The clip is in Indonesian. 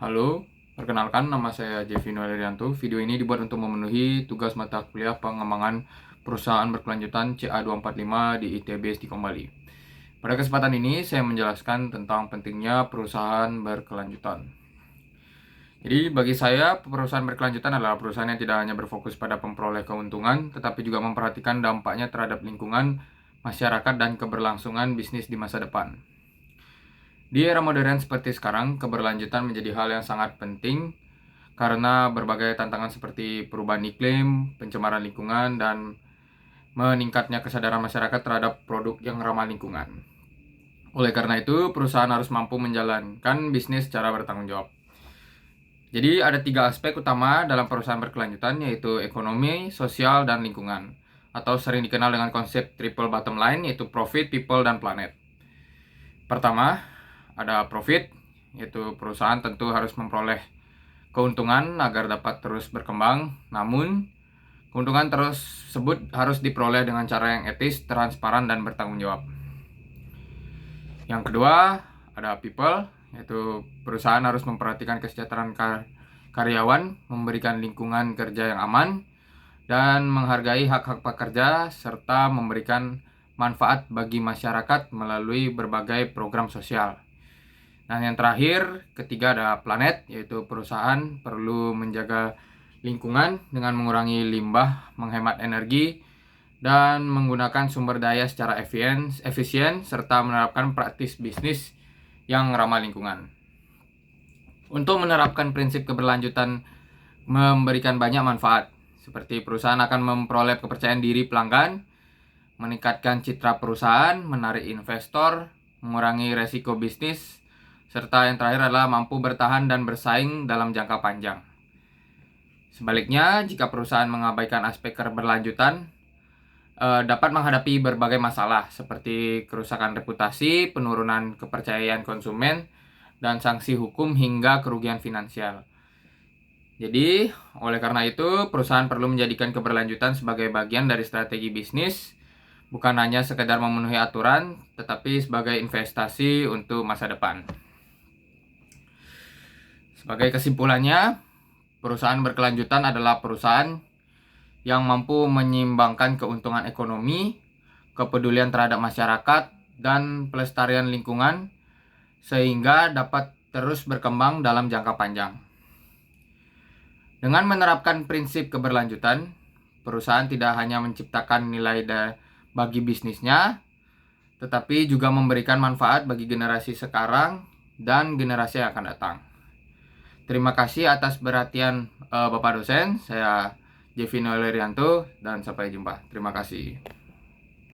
Halo, perkenalkan nama saya Jevino Lerianto. Video ini dibuat untuk memenuhi tugas mata kuliah pengembangan perusahaan berkelanjutan CA245 di ITB Istiqomah Bali. Pada kesempatan ini saya menjelaskan tentang pentingnya perusahaan berkelanjutan. Jadi bagi saya perusahaan berkelanjutan adalah perusahaan yang tidak hanya berfokus pada memperoleh keuntungan, tetapi juga memperhatikan dampaknya terhadap lingkungan, masyarakat, dan keberlangsungan bisnis di masa depan. Di era modern seperti sekarang, keberlanjutan menjadi hal yang sangat penting karena berbagai tantangan seperti perubahan iklim, pencemaran lingkungan, dan meningkatnya kesadaran masyarakat terhadap produk yang ramah lingkungan. Oleh karena itu, perusahaan harus mampu menjalankan bisnis secara bertanggung jawab. Jadi ada 3 aspek utama dalam perusahaan berkelanjutan, yaitu ekonomi, sosial, dan lingkungan. Atau sering dikenal dengan konsep triple bottom line, yaitu profit, people, dan planet. Pertama, ada profit, yaitu perusahaan tentu harus memperoleh keuntungan agar dapat terus berkembang. Namun, keuntungan tersebut harus diperoleh dengan cara yang etis, transparan, dan bertanggung jawab. Yang kedua, ada people, yaitu perusahaan harus memperhatikan kesejahteraan karyawan, memberikan lingkungan kerja yang aman, dan menghargai hak-hak pekerja, serta memberikan manfaat bagi masyarakat melalui berbagai program sosial. Nah, yang terakhir, ketiga ada planet, yaitu perusahaan perlu menjaga lingkungan dengan mengurangi limbah, menghemat energi, dan menggunakan sumber daya secara efisien, serta menerapkan praktis bisnis yang ramah lingkungan. Untuk menerapkan prinsip keberlanjutan memberikan banyak manfaat, seperti perusahaan akan memperoleh kepercayaan diri pelanggan, meningkatkan citra perusahaan, menarik investor, mengurangi resiko bisnis, serta yang terakhir adalah mampu bertahan dan bersaing dalam jangka panjang. Sebaliknya, jika perusahaan mengabaikan aspek keberlanjutan, dapat menghadapi berbagai masalah seperti kerusakan reputasi, penurunan kepercayaan konsumen, dan sanksi hukum hingga kerugian finansial. Jadi, oleh karena itu, perusahaan perlu menjadikan keberlanjutan sebagai bagian dari strategi bisnis, bukan hanya sekedar memenuhi aturan, tetapi sebagai investasi untuk masa depan. Sebagai kesimpulannya, perusahaan berkelanjutan adalah perusahaan yang mampu menyeimbangkan keuntungan ekonomi, kepedulian terhadap masyarakat, dan pelestarian lingkungan sehingga dapat terus berkembang dalam jangka panjang. Dengan menerapkan prinsip keberlanjutan, perusahaan tidak hanya menciptakan nilai bagi bisnisnya, tetapi juga memberikan manfaat bagi generasi sekarang dan generasi yang akan datang. Terima kasih atas perhatian Bapak dosen. Saya Jevino Lerianto dan sampai jumpa. Terima kasih.